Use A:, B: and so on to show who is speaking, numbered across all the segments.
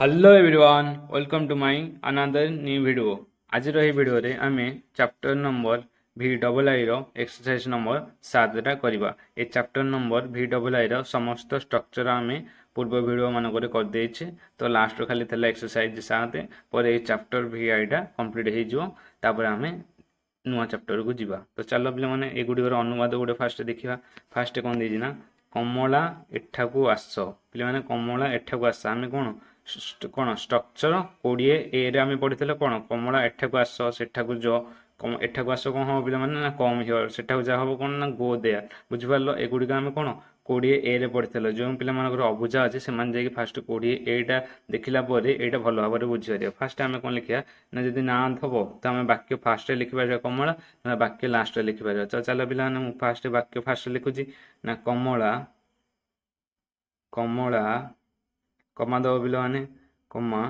A: Hello everyone, welcome to my another new video. आज video रे आमे chapter number V double I रो exercise number 7 करवा। ए chapter number V double I रो समस्त स्ट्रक्चर आमे पूर्व वीडियो मानक कर देछे। तो लास्ट खाली थला एक्सरसाइज 7 पर ए चैप्टर वी आई टा कंप्लीट हो जिवो। तापर आमे नुआ चैप्टर को जीवा। तो चलो पे माने ए गुडी अनुवाद गोटे फास्ट देखिबा। फास्ट कोन देछि ना, कमला एठाकू आस। पे माने कमला एठाकू आस आमे कोन कौन स्ट्रक्चर 20 ए रे आमे पढ़िथिले कोन कमला एठाकू आस सेठाकू जो एठाकू आस कोन हो पे माने ना कम हियर सेठाकू जा हो कोन ना गो देयर। बुझि पारलो ए गुडी आमे कोन 20 ए रे पढ़िथिले। जो पिला मानकर अबुझा अछि से मान जाय कि फास्ट 20 ए टा देखिला परे एटा भलो भाबरे बुझि पारियो। फास्ट आमे कोन लिखिया ना, जदि ना थबो त आमे वाक्य फास्ट रे लिखि पारियो कमला, ना वाक्य लास्ट रे लिखि पारियो। तो चलो पिला माने फास्ट वाक्य फास्ट लिखुची ना, कमला कमला कमा दो पिला माने कमा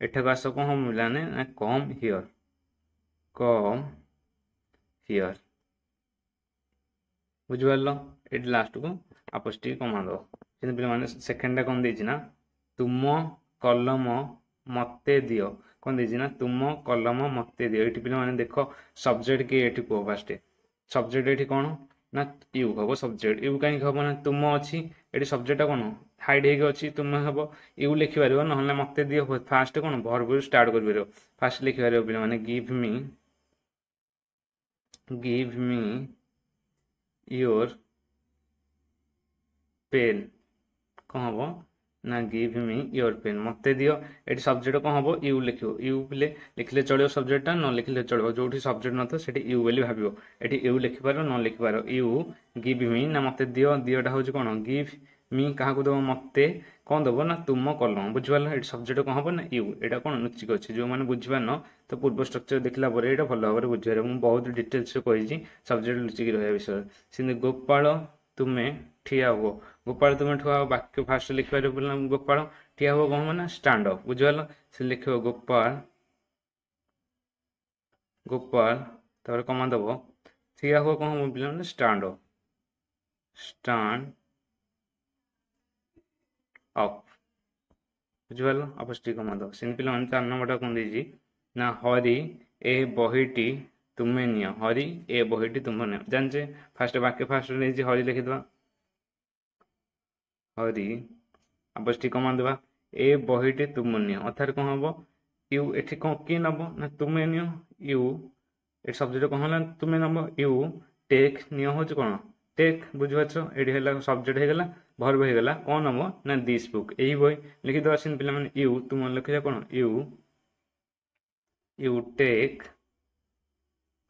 A: एठाकू आस कौन हम पिला ना कम हियर बुझि पारलो। एट लास्ट को अपोस्ट्रोफी कमा दो। किंतु पिला माने सेकंड टा कोन देछि ना, तुम कलम मते दियो। कोन देछि ना, तुम कलम मते दियो। एठी पिला माने देखो सब्जेक्ट के एठी को फास्ट सब्जेक्ट एठी कोन ना यू हबो। सब्जेक्ट यू काई हबो ना, तुम अछि एठी सब्जेक्ट कोन हाइड हेगे अछि तुम हबो। यू लिखि पारिबो नहले मते दियो। फास्ट कोन वर्ब स्टार्ट कर पारिबो। फास्ट लिखि पारिबो पिला माने गिव मी योर पेन। कौन हम ना, गिव मी योर पेन मते दियो। एटी सब्जेक्ट कौन हम यू लिखो। यू लिखले चलो सब्जेक्ट न लिखले चलो। जो सब्जेक्ट न से यू बोली भाव। ये यू लिखिपार न लिखिपार। यू गिव मी ना मते दियो। दियोटा हूँ कौन गिव मी क्या दब मते कौन दब ना तुम कलम। बुझिपार ये सब्जेक्ट कौन हम ना यू। यहाँ कौन लुचिक अच्छे जो मैंने बुझिपार न तो पूर्व स्ट्रक्चर देखला यहाँ भल भाव बुझे। मुझे बहुत डिटेल्स कही सब्जेक्ट लुचिक रहा विषय से। गोपाल तुम्हें ठिया हुआ। गोपाल तुम्हें ठुआ वाक्य फास्ट लिखिपार गोपाल ठिया हुआ कौन ना स्टैंड अप। बुझिपाल से लिख गोपाल गोपाल तापर कमा दब ठिया हुआ कौन हम पे स्टैंड अप बुझिपाल अपोस्ट्रोफी कमा दब। से पे 4 नंबर कौन देछि ना, हरि ए बहीटी तुम्हें नियो। हरि ए बहीटी तुम्हें नियो जानचे। फास्ट वाक्य फास्ट हरि लिखिदबा। हरि अपोस्ट्रोफी कमा देबा ए बहीटी तुम नियो। अर्थात कौन हम यू एठी कौन किए नब ना तुम्हें नियो। यू ए सब्जेक्ट कौन है तुम्हें नब। यू टेक नियो हो कौन टेक। बुझिपारछ ये सब्जेक्ट होगा भर्ब होगा कौन हम ना दिस बुक यही बही लिखिदे। सीन पे मैंने यू तुम लिखे कौन यू टेक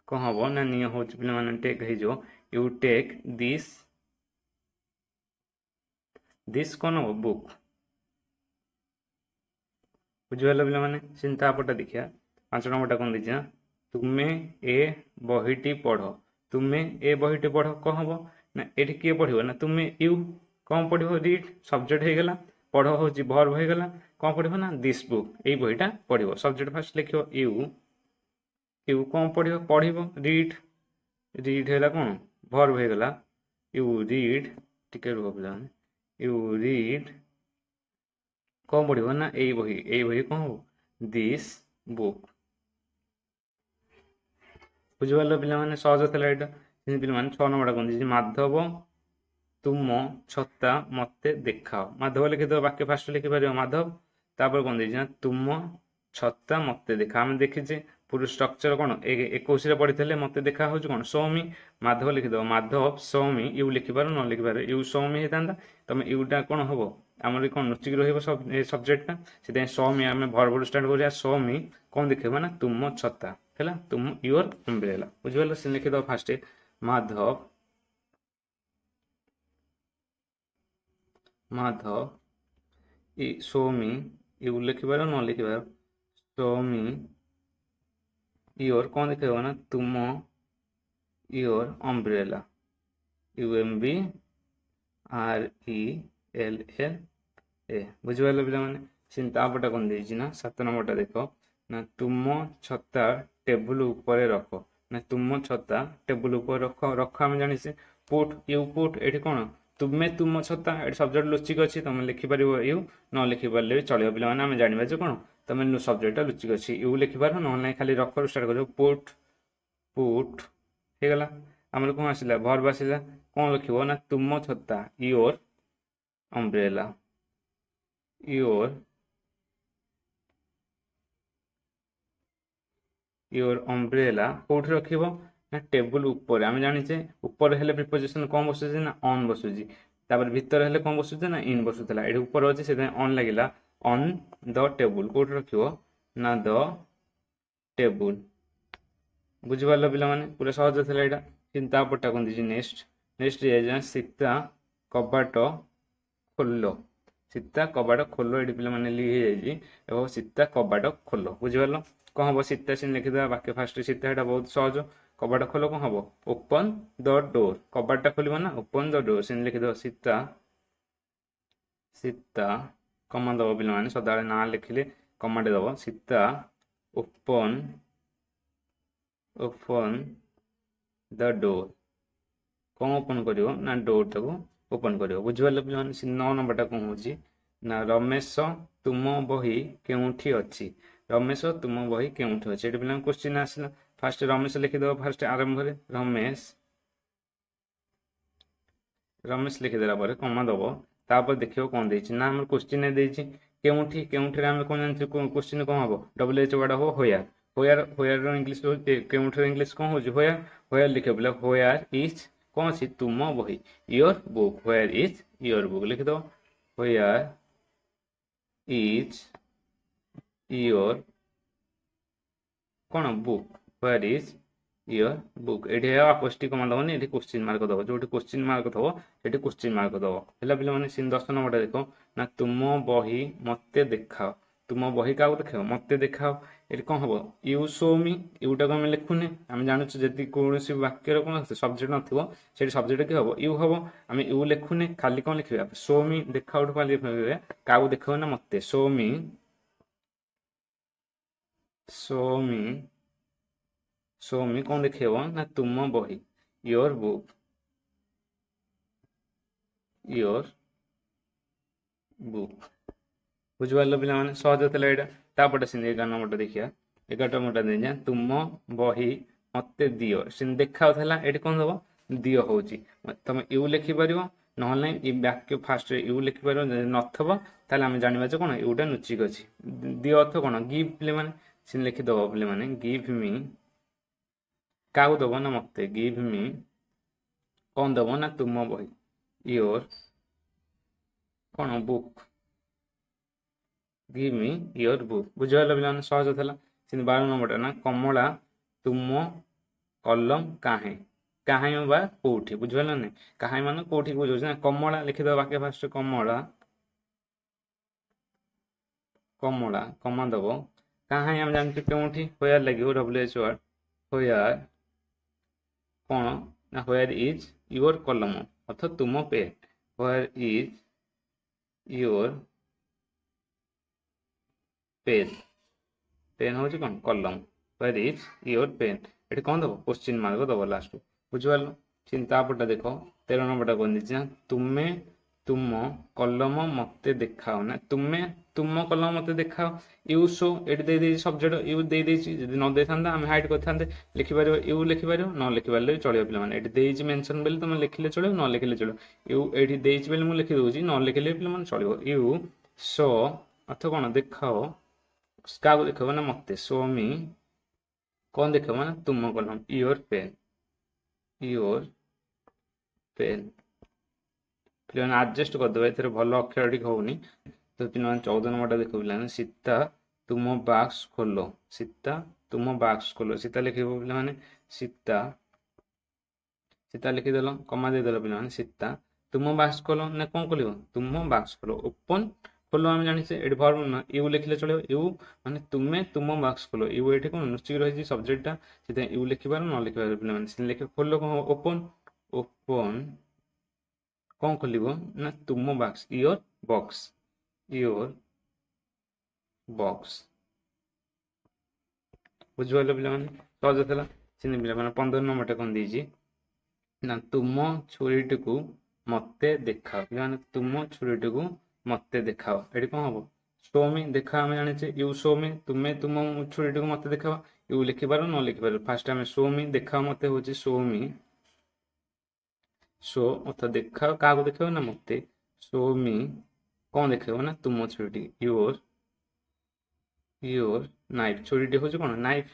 A: कौन हम ना नियो हो पे टेक हो। यू टेक दिस कौन हम बुक। बुझिपार पे मैंने चिंतापटा देखिए 5 नंबर कौन देना, तुम्हें ए बहीटी पढ़। तुम्हें ए बहीटी पढ़ कौन हम ना ये किए पढ़ ना तुम्हें यू कौन पढ़ रीड सब्जेक्ट होगा। पढ़ हूँ भर्ब होगा कौन पढ़ ना दिस बुक यही बहीटा पढ़। सब्जेक्ट फास्ट लिख यू कौन पढ़ रीड है कौन भर्ब होगा। यू रीड टिके रुह पे यू रीड कौन पढ़ ना यही बही कौन हो दिस बुक। बुझिपार पे मैंने सहज था यहाँ पे 6 नंबर कौन दी माधव तुम छता मते देखाओ। माधव लिखिद वाक्य फास्ट लिखिपार माधव तापर कौन दी ना तुम छता मते देखा। आम देखीचे पूरा स्ट्रक्चर कौन 21 पढ़ी थे मत देखा हूँ कौन सौमी। माधव लिखिद माधव सौमी यू लिखिपार न लिखिपार यू सौमी होता तुम यूटा कौन हम आमर कौन लुचिक रब्जेक्टा से सौमी आम भर्ब स्टार्ट कर सौमी कौन देखा ना तुम छता है तुम योर अम्ब्रेला। बुझिपार से लिखिद फास्ट माधव सौमी यू लिखिपार न लिखिपार सौमी योर कौन देखा ना तुम योर अम्ब्रेला UMBRELLA। बुझिपार पे मैंने चिंतापटा कौन देना 7 नंबर देख ना तुम छता टेबुल ऊपर रख। ना तुम छता टेबुल ऊपर रख रख आम जानी पुट यू पुट ये कौन तुमे तुम छता ये सब्जेक्ट लुचिक अच्छी तुम लिखिपर यू न लिखिपारे भी चलो पे आम जानवा जे कौन तुम सब्जेक्ट लुचिक अच्छी यू लिखिपार ना खाली रखर स्टार्ट कर पुट पुट होगला आम कौन आसला भर्ब आसला कौन लिख ना तुम छता your umbrella your your umbrella कौट रखिबो ना टेबुल ऊपर आम जाचे ऊपर हेले प्रिपोजिशन कौन बसुची ना ऑन बसुची तापर भीतर हेले कौन बसुची ना इन बसुला ये ऊपर अच्छे से on लगिला on the table Kaut रखिबो ना द टेबुल बुझिपार पिला माने पूरा सहज था यहाँ चिंता पटा कौन दीजिए नेक्स्ट नेक्स्ट सीता कबाट खोल सीता कबाट खोल ये पे मैंने लिखी सीता कबाट खोल बुझिपार कौन हम सीता सीन लिखिद बाकी फास्ट सीता यहाँ बहुत सहज कबाट खोल कौन हम ओपन द डोर कबाटा खोल ना ओपन द डोर सीन लिखिद सीता सीता कमा दब पे सदा ना लिखिले कमाटे दब Sita open open the door कौन ओपन कर ना डोर टाक ओपन कर बुझिपारे पे 9 नंबरटा कौन हो ना रमेश तुम बही केउठी अच्छी रमेश तुम बही केउठी अच्छी ये पे क्वेश्चन आसला फास्ट रमेश लिखिदेव फास्ट आरंभ रमेश रमेश लिखिदेला कमा दब तापर देखिए कौन देना ना आम क्वेश्चन केउठी केउठी आम कौन जानते क्वेश्चन कौन हम डबल एच वार्ड हम होयार होयार होयार इंग्लिश केउठर इंग्लिश कौन हो होयार होयार लिखे बोले होयार इज कौन अच्छी तुम बही your book where is your book लिखिद होयार इज योर कौन book where is your book ये अपोस्टिक कमा दबनी ये क्वेश्चन मार्क दब जो क्वेश्चन मार्क थो ये क्वेश्चन मार्क दब है पे सीन 10 नंबर देख ना तुम बही मत देखाओ तुम बही क्या देख मत देखाओ ये कौन हम यू शो मी यूटा को आम लिखुने आम जानूँ जी कौन वाक्यर कौन सब्जेक्ट न सब्जेक्ट कि हम यू हम आम यू लिखुने खाली कौन लिखा शो मी देखा क्या देख ना मत शो मी शो मी कौन देखेब ना तुम बही योर बुक योर बुक बुझिपार पे सहज था यहाँ तापटे सीन 11 नंबर देखिए 11 नंबर देखिए तुम बही मत दियो सीन देखा ये कौन दब दियो हो तुम यू लिखिपर ना वाक्य फास्ट यू लिखिपर नथब आम जानवा कौन यूटा नुचिक अच्छी दियो अर्थ कौन गिव पे मैंने सीन लिखिदब पे मैंने गिव मी क्या दब ना मत गिव मी कौन दब ना तुम बही योर कौन book give me your book बुझिपार पे सहज था 12 नंबर ना कमला तुम कलम काहे काहे बा कौटी बुझिपार ना काहे मान कौटी बुझे ना कमला लिखिद बाकी फास्ट कमला कमला कमा दब काहे आम जानते क्योंठी होयार लगे डब्ल्यू एच वार्ड होयार कौन ना होयार इज योर कलम अर्थात तुम pen where is your pen pen हूँ कौन कलम होयार इज योर पेन ये कौन दब क्वेश्चन मार्क दब लास्ट बुझिपार चिंतापटा देख 13 नंबर कौन दीजिए तुम्हें तुम कलम मत देखाओ ना तुम्हें तुम कलम मत देखाओ यू शो ये सब्जेक्ट यू दे न दे था आम हाइड करते लिखिपर यू लिखिपर न लिखिपारे चलो पे ये मेनसन बोले तुम लिखिले चलो न लिखिले चलो यू ये बोले मुझे लिखिदे न लिखिले पे चलो यू शो अर्थ कौन देखाओ क्या देख ना मत शो मी कौन देख ना तुम कलम योर पेन पे आडजस्ट करदे ए भल अक्षर टी होनी तो पे 14 नंबर देख पे सीता तुम बाक्स खोलो सीता तुम बाक्स खोलो सीता लिख पे सीता सीता लिखिदेल कमा देदेल पे सीता तुम बाक्स खोलो ना कौन खोल तुम बाक्स खोलो ओपन खोलो आम जाने ये भर्ब ना यू लिखिले चलो यू माने तुम्हें तुम बाक्स खोलो यू ये कौन नुचिक रही सब्जेक्टा से यू लिखिपार न लिखिपार पे लिखे खोलो कौन ओपन ओपन कौन खोल ना तुम बॉक्स योर बॉक्स बुझिपार पे सहज था सीन पे 15 नंबर कौन दीजिए ना तुम छुरी को ମତେ ଦେଖାଅ, ପିଲାମାନେ ତୁମ ଛୁରୀଟିକୁ ମତେ ଦେଖାଅ। ଏଠି କଣ ହବ? ଶୋ ମି ଦେଖାଅ ଆମେ ଜାଣିଛେ, ୟୁ ଶୋ ମି ତୁମେ ତୁମ ଛୁରୀଟିକୁ ମତେ ଦେଖାଅ। ୟୁ ଲେଖିପାର ନ ଲେଖିପାର, ଫାଷ୍ଟ ଆମେ ଶୋ ମି ଦେଖାଅ ମତେ ହଉଛି ଶୋ ମି, ଶୋ ଅର୍ଥାৎ ଦେଖାଅ, କାହାକୁ ଦେଖାଅ ନା ମତେ। ଶୋ ମି କଣ ଦେଖାଇବ ନା ତୁମ ଛୁରୀଟି, ୟୋର ନାଇଫ, ଛୁରୀଟି ହଉଛି କଣ ନାଇଫ,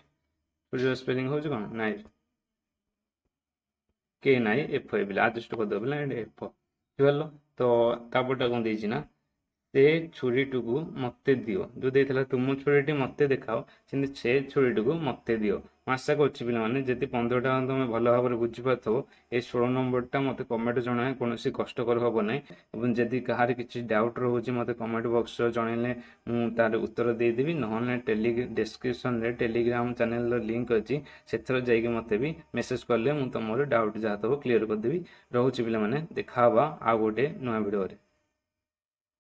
A: ଛୁରୀର ସ୍ପେଲିଂ ହଉଛି କଣ ନାଇଫ, କେ ନାଇ ଏଫ ଏ ପିଲା ଆଜଷ୍ଟ କରିଦେବ ପିଲା ଏଠି ଏଫ, ବୁଝିପାରିଲ। ତ ତାପରଟା କଣ ଦେଇଛି ନା ସେ ଛୁରୀଟିକୁ ମତେ ଦିଅ, ଯୋଉ ଦେଇଥିଲା ତୁମ ଛୁରୀଟି ମତେ ଦେଖାଅ, ସେମିତି ସେ ଛୁରୀଟିକୁ ମତେ ଦିଅ। ମୁଁ ଆଶା କରୁଛି ପିଲାମାନେ ଯଦି 15ଟା ତମେ ଭଲ ଭାବରେ ବୁଝିପାରୁଥିବ, ଏଇ 16 ନମ୍ବରଟା ମତେ କମେଣ୍ଟ ଜଣାଏ, କୌଣସି କଷ୍ଟକର ହବ ନାହିଁ। ଏବଂ ଯଦି କାହାର କିଛି ଡାଉଟ୍ ରହୁଛି ମତେ କମେଣ୍ଟ ବକ୍ସରେ ଜଣେଇଲେ ମୁଁ ତାର ଉତ୍ତର ଦେଇଦେବି, ନହେଲେ ଡେସ୍କ୍ରିପସନରେ ଟେଲିଗ୍ରାମ ଚ୍ୟାନେଲର ଲିଙ୍କ ଅଛି, ସେଥିରେ ଯାଇକି ମତେ ବି ମେସେଜ କଲେ ମୁଁ ତମର ଡାଉଟ୍ ଯାହା ଥିବ କ୍ଲିୟର କରିଦେବି। ରହୁଛି ପିଲାମାନେ, ଦେଖା ହବା ଆଉ ଗୋଟେ ନୂଆ ଭିଡ଼ିଓରେ।